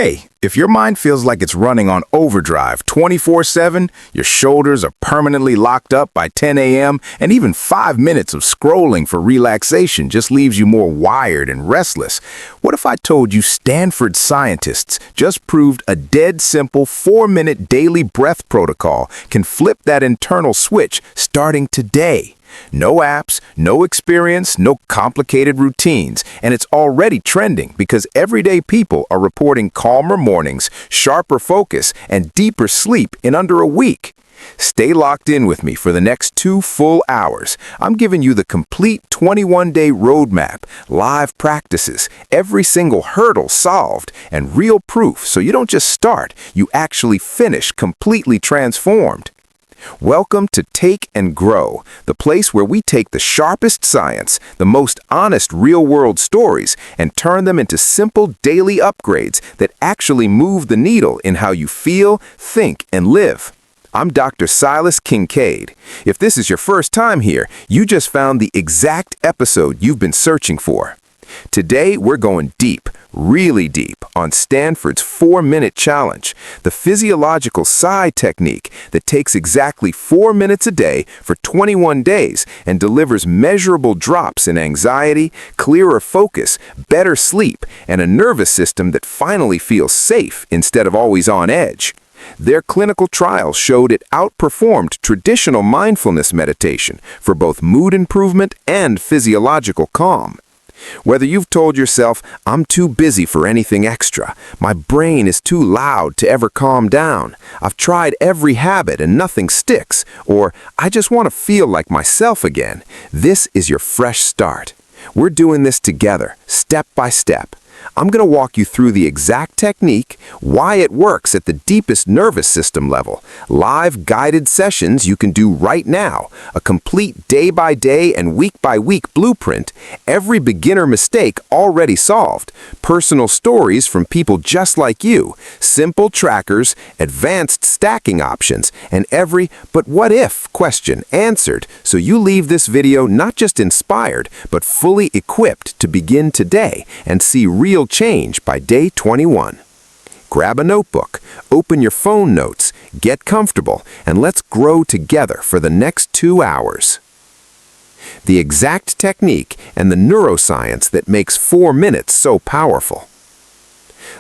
Hey, if your mind feels like it's running on overdrive 24/7, your shoulders are permanently locked up by 10 a.m., and even 5 minutes of scrolling for relaxation just leaves you more wired and restless, what if I told you Stanford scientists just proved a dead simple 4-minute daily breath protocol can flip that internal switch starting today? No apps, no experience, no complicated routines, and it's already trending because everyday people are reporting calmer mornings, sharper focus, and deeper sleep in under a week. Stay locked in with me for the next 2 full hours. I'm giving you the complete 21-day roadmap, live practices, every single hurdle solved, and real proof so you don't just start, you actually finish completely transformed. Welcome to Take and Grow, the place where we take the sharpest science, the most honest real-world stories, and turn them into simple daily upgrades that actually move the needle in how you feel, think, and live. I'm Dr. Silas Kincaid. If this is your first time here, you just found the exact episode you've been searching for. Today, we're going deep, really deep, on Stanford's 4-minute challenge, the Physiological Sigh technique that takes exactly 4 minutes a day for 21 days and delivers measurable drops in anxiety, clearer focus, better sleep, and a nervous system that finally feels safe instead of always on edge. Their clinical trials showed it outperformed traditional mindfulness meditation for both mood improvement and physiological calm. Whether you've told yourself, I'm too busy for anything extra, my brain is too loud to ever calm down, I've tried every habit and nothing sticks, or I just want to feel like myself again, this is your fresh start. We're doing this together, step by step. I'm going to walk you through the exact technique, why it works at the deepest nervous system level, live guided sessions you can do right now, a complete day-by-day and week-by-week blueprint, every beginner mistake already solved, personal stories from people just like you, simple trackers, advanced stacking options, and every "but what if" question answered, so you leave this video not just inspired, but fully equipped to begin today and see real change by day 21. Grab a notebook, open your phone notes, get comfortable, and let's grow together for the next 2 hours. The exact technique and the neuroscience that makes 4 minutes so powerful.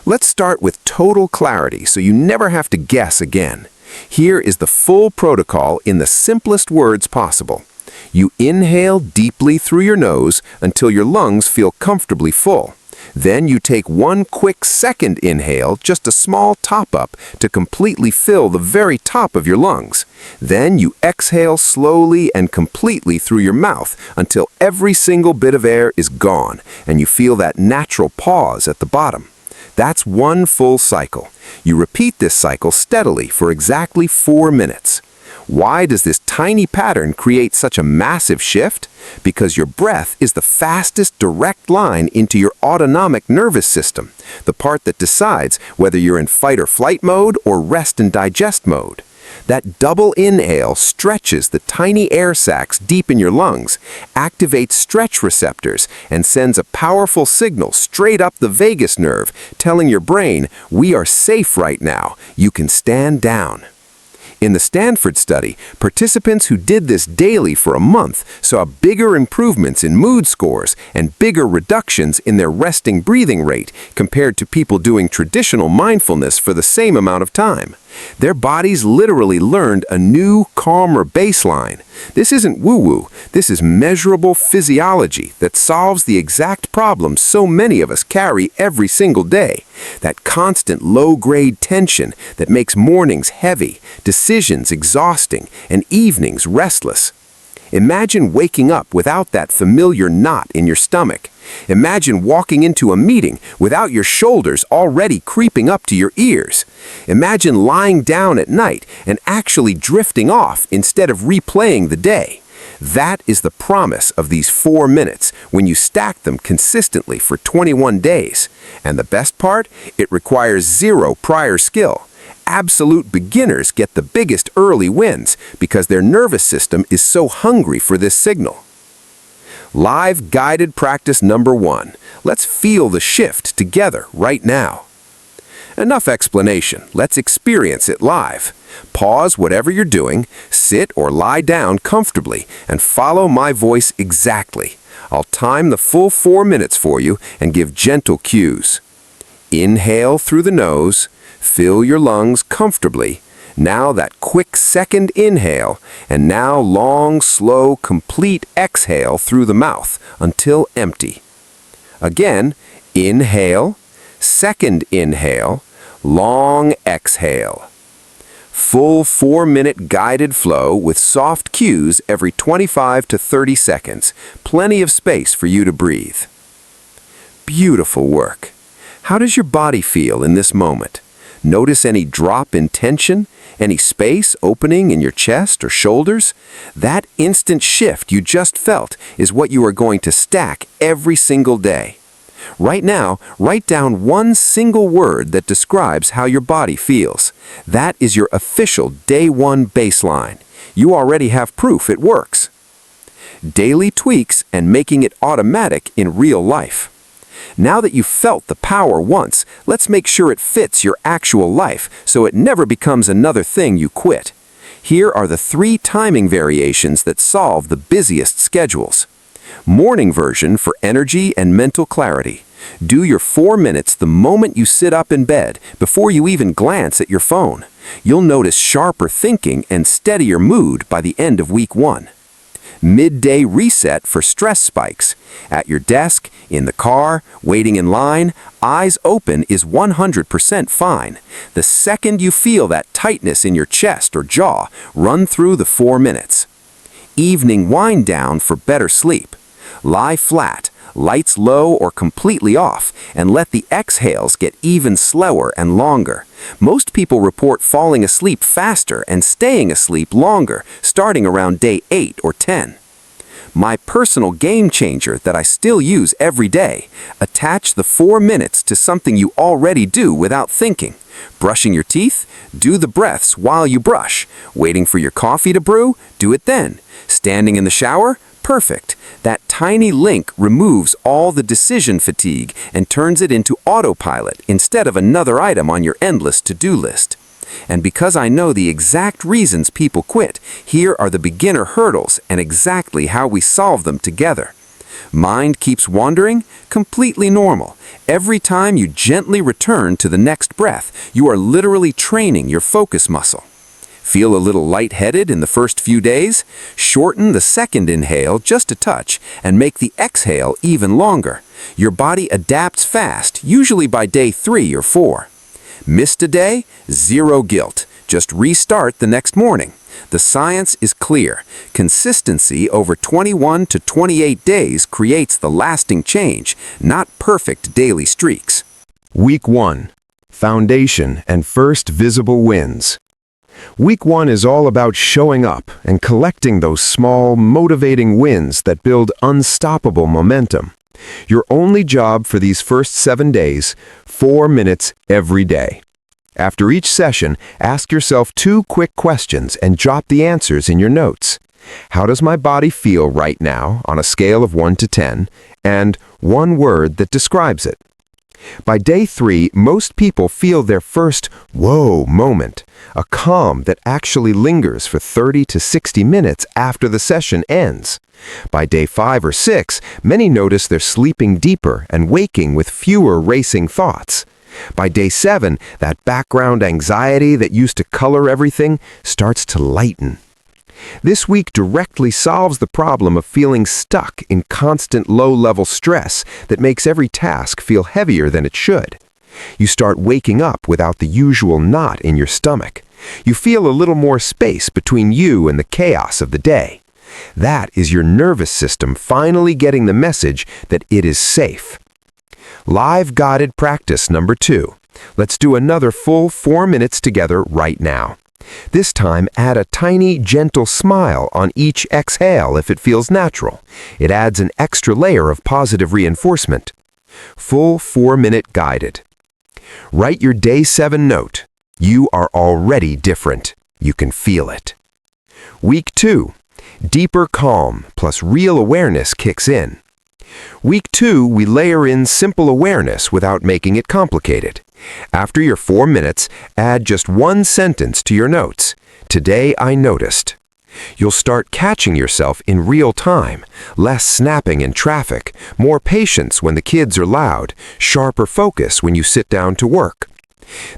Let's start with total clarity so you never have to guess again. Here is the full protocol in the simplest words possible. You inhale deeply through your nose until your lungs feel comfortably full. Then you take one quick second inhale, just a small top-up, to completely fill the very top of your lungs. Then you exhale slowly and completely through your mouth until every single bit of air is gone, and you feel that natural pause at the bottom. That's one full cycle. You repeat this cycle steadily for exactly 4 minutes. Why does this tiny pattern create such a massive shift? Because your breath is the fastest direct line into your autonomic nervous system, the part that decides whether you're in fight or flight mode or rest and digest mode. That double inhale stretches the tiny air sacs deep in your lungs, activates stretch receptors, and sends a powerful signal straight up the vagus nerve, telling your brain, we are safe right now, you can stand down. In the Stanford study, participants who did this daily for a month saw bigger improvements in mood scores and bigger reductions in their resting breathing rate compared to people doing traditional mindfulness for the same amount of time. Their bodies literally learned a new, calmer baseline. This isn't woo-woo. This is measurable physiology that solves the exact problem so many of us carry every single day. That constant low-grade tension that makes mornings heavy, decisions exhausting, and evenings restless. Imagine waking up without that familiar knot in your stomach. Imagine walking into a meeting without your shoulders already creeping up to your ears. Imagine lying down at night and actually drifting off instead of replaying the day. That is the promise of these 4 minutes when you stack them consistently for 21 days. And the best part? It requires 0 prior skill. Absolute beginners get the biggest early wins because their nervous system is so hungry for this signal. Live guided practice number 1. Let's feel the shift together right now. Enough explanation. Let's experience it live. Pause whatever you're doing, sit or lie down comfortably, and follow my voice exactly. I'll time the full 4 minutes for you and give gentle cues. Inhale through the nose, fill your lungs comfortably. Now that quick second inhale, and now long, slow, complete exhale through the mouth until empty. Again, inhale, second inhale, long exhale. Full 4-minute guided flow with soft cues every 25 to 30 seconds. Plenty of space for you to breathe. Beautiful work. How does your body feel in this moment? Notice any drop in tension? Any space opening in your chest or shoulders? That instant shift you just felt is what you are going to stack every single day. Right now, write down one single word that describes how your body feels. That is your official day 1 baseline. You already have proof it works. Daily tweaks and making it automatic in real life. Now that you've felt the power once, let's make sure it fits your actual life so it never becomes another thing you quit. Here are the 3 timing variations that solve the busiest schedules. Morning version for energy and mental clarity. Do your 4 minutes the moment you sit up in bed, before you even glance at your phone. You'll notice sharper thinking and steadier mood by the end of week 1. Midday reset for stress spikes. At your desk, in the car, waiting in line, eyes open is 100% fine. The second you feel that tightness in your chest or jaw, run through the 4 minutes. Evening wind down for better sleep. Lie flat, lights low or completely off, and let the exhales get even slower and longer. Most people report falling asleep faster and staying asleep longer, starting around day 8 or 10. My personal game changer that I still use every day. Attach the 4 minutes to something you already do without thinking. Brushing your teeth? Do the breaths while you brush. Waiting for your coffee to brew? Do it then. Standing in the shower? Perfect. That tiny link removes all the decision fatigue and turns it into autopilot instead of another item on your endless to-do list. And because I know the exact reasons people quit, here are the beginner hurdles and exactly how we solve them together. Mind keeps wandering? Completely normal. Every time you gently return to the next breath, you are literally training your focus muscle. Feel a little lightheaded in the first few days? Shorten the second inhale just a touch and make the exhale even longer. Your body adapts fast, usually by day 3 or 4. Missed a day? Zero guilt. Just restart the next morning. The science is clear. Consistency over 21 to 28 days creates the lasting change, not perfect daily streaks. Week 1. Foundation and first visible wins. Week 1 is all about showing up and collecting those small, motivating wins that build unstoppable momentum. Your only job for these first 7 days, 4 minutes every day. After each session, ask yourself 2 quick questions and jot the answers in your notes. How does my body feel right now on a scale of 1 to 10? And 1 word that describes it. By day 3, most people feel their first whoa moment, a calm that actually lingers for 30 to 60 minutes after the session ends. By day 5 or 6, many notice they're sleeping deeper and waking with fewer racing thoughts. By day 7, that background anxiety that used to color everything starts to lighten. This week directly solves the problem of feeling stuck in constant low-level stress that makes every task feel heavier than it should. You start waking up without the usual knot in your stomach. You feel a little more space between you and the chaos of the day. That is your nervous system finally getting the message that it is safe. Live guided practice number 2. Let's do another full 4 minutes together right now. This time, add a tiny, gentle smile on each exhale if it feels natural. It adds an extra layer of positive reinforcement. Full 4-minute guided. Write your day 7 note. You are already different. You can feel it. Week 2. Deeper calm plus real awareness kicks in. Week 2, we layer in simple awareness without making it complicated. After your 4 minutes, add just one sentence to your notes. Today I noticed. You'll start catching yourself in real time, less snapping in traffic, more patience when the kids are loud, sharper focus when you sit down to work.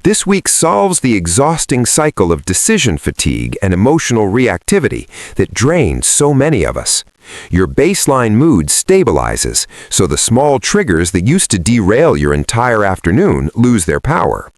This week solves the exhausting cycle of decision fatigue and emotional reactivity that drains so many of us. Your baseline mood stabilizes, so the small triggers that used to derail your entire afternoon lose their power.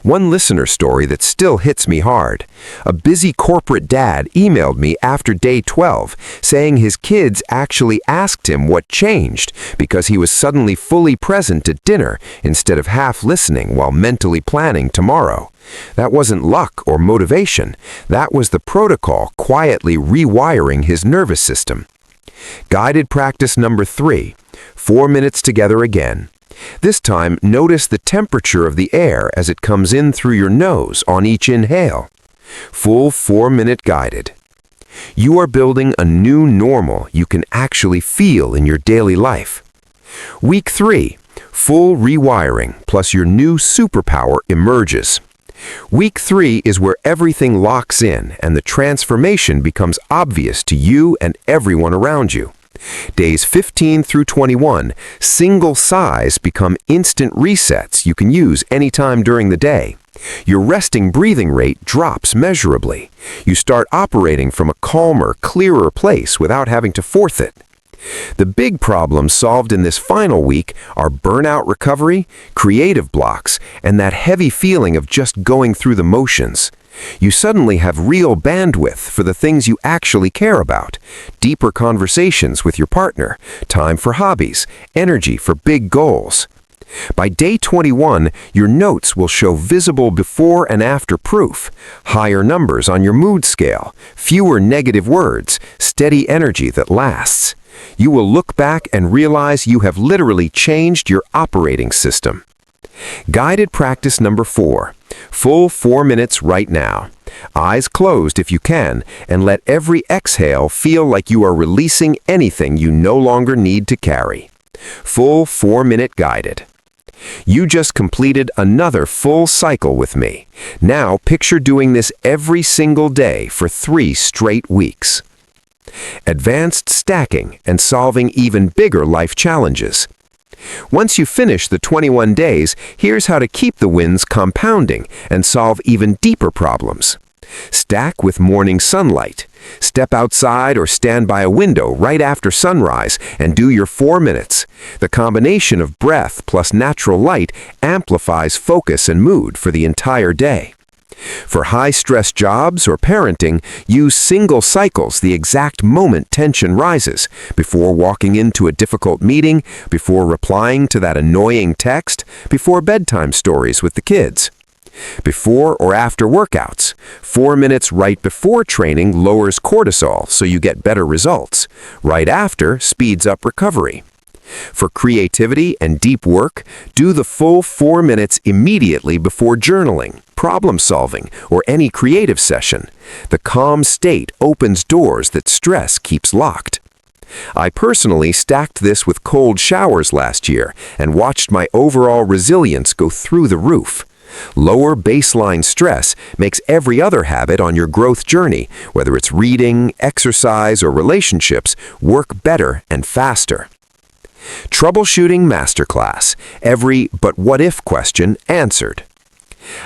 One listener story that still hits me hard. A busy corporate dad emailed me after day 12 saying his kids actually asked him what changed because he was suddenly fully present at dinner instead of half listening while mentally planning tomorrow. That wasn't luck or motivation. That was the protocol quietly rewiring his nervous system. Guided practice number 3. 4 minutes together again. This time, notice the temperature of the air as it comes in through your nose on each inhale. Full 4-minute guided. You are building a new normal you can actually feel in your daily life. Week 3. Full rewiring plus your new superpower emerges. Week 3 is where everything locks in and the transformation becomes obvious to you and everyone around you. Days 15 through 21, single sighs become instant resets you can use anytime during the day. Your resting breathing rate drops measurably. You start operating from a calmer, clearer place without having to force it. The big problems solved in this final week are burnout recovery, creative blocks, and that heavy feeling of just going through the motions. You suddenly have real bandwidth for the things you actually care about, deeper conversations with your partner, time for hobbies, energy for big goals. By day 21, your notes will show visible before and after proof, higher numbers on your mood scale, fewer negative words, steady energy that lasts. You will look back and realize you have literally changed your operating system. Guided practice number 4. Full 4 minutes right now. Eyes closed if you can, and let every exhale feel like you are releasing anything you no longer need to carry. Full 4-minute guided. You just completed another full cycle with me. Now picture doing this every single day for 3 straight weeks. Advanced stacking and solving even bigger life challenges. Once you finish the 21 days, here's how to keep the wins compounding and solve even deeper problems. Stack with morning sunlight. Step outside or stand by a window right after sunrise and do your 4 minutes. The combination of breath plus natural light amplifies focus and mood for the entire day. For high-stress jobs or parenting, use single cycles the exact moment tension rises, before walking into a difficult meeting, before replying to that annoying text, before bedtime stories with the kids. Before or after workouts, 4 minutes right before training lowers cortisol so you get better results. Right after speeds up recovery. For creativity and deep work, do the full 4 minutes immediately before journaling, problem solving, or any creative session. The calm state opens doors that stress keeps locked. I personally stacked this with cold showers last year and watched my overall resilience go through the roof. Lower baseline stress makes every other habit on your growth journey, whether it's reading, exercise, or relationships, work better and faster. Troubleshooting Masterclass. Every "but what if" question answered.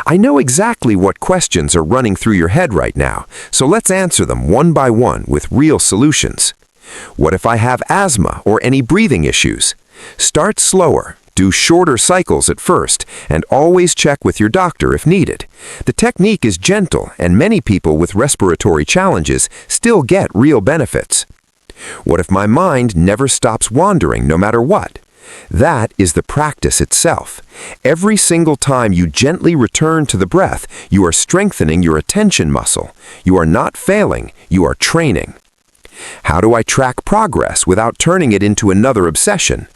I know exactly what questions are running through your head right now, so let's answer them one by one with real solutions. What if I have asthma or any breathing issues? Start slower. Do shorter cycles at first, and always check with your doctor if needed. The technique is gentle, and many people with respiratory challenges still get real benefits. What if my mind never stops wandering no matter what? That is the practice itself. Every single time you gently return to the breath, you are strengthening your attention muscle. You are not failing, you are training. How do I track progress without turning it into another obsession?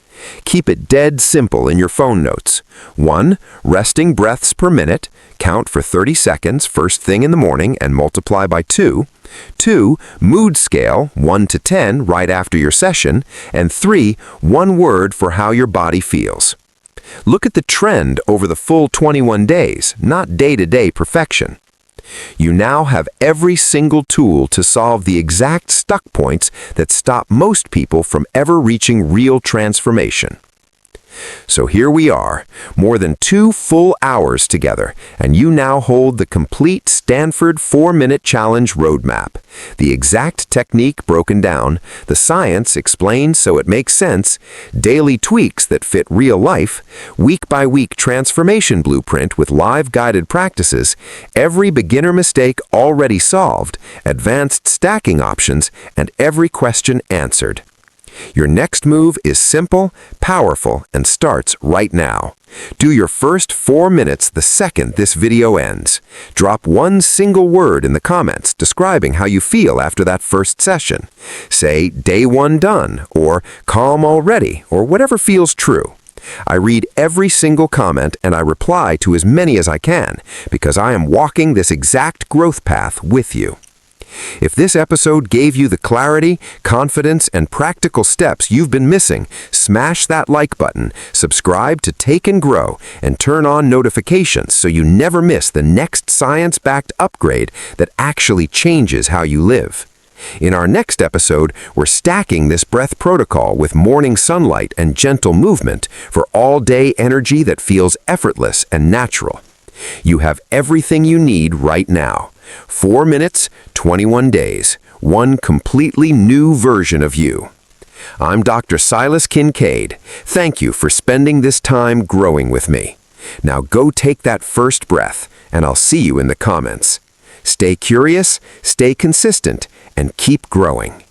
Keep it dead simple in your phone notes. 1. Resting breaths per minute. Count for 30 seconds first thing in the morning and multiply by 2. 2. Mood scale 1 to 10 right after your session. And 3. One word for how your body feels. Look at the trend over the full 21 days, not day-to-day perfection. You now have every single tool to solve the exact stuck points that stop most people from ever reaching real transformation. So here we are, more than 2 full hours together, and you now hold the complete Stanford 4-minute challenge roadmap. The exact technique broken down, the science explained so it makes sense, daily tweaks that fit real life, week-by-week transformation blueprint with live guided practices, every beginner mistake already solved, advanced stacking options, and every question answered. Your next move is simple, powerful, and starts right now. Do your first 4 minutes the second this video ends. Drop one single word in the comments describing how you feel after that first session. Say, "Day 1 done," or "Calm already," or whatever feels true. I read every single comment and I reply to as many as I can, because I am walking this exact growth path with you. If this episode gave you the clarity, confidence, and practical steps you've been missing, smash that like button, subscribe to Take and Grow, and turn on notifications so you never miss the next science-backed upgrade that actually changes how you live. In our next episode, we're stacking this breath protocol with morning sunlight and gentle movement for all-day energy that feels effortless and natural. You have everything you need right now. 4 minutes, 21 days, one completely new version of you. I'm Dr. Silas Kincaid. Thank you for spending this time growing with me. Now go take that first breath, and I'll see you in the comments. Stay curious, stay consistent, and keep growing.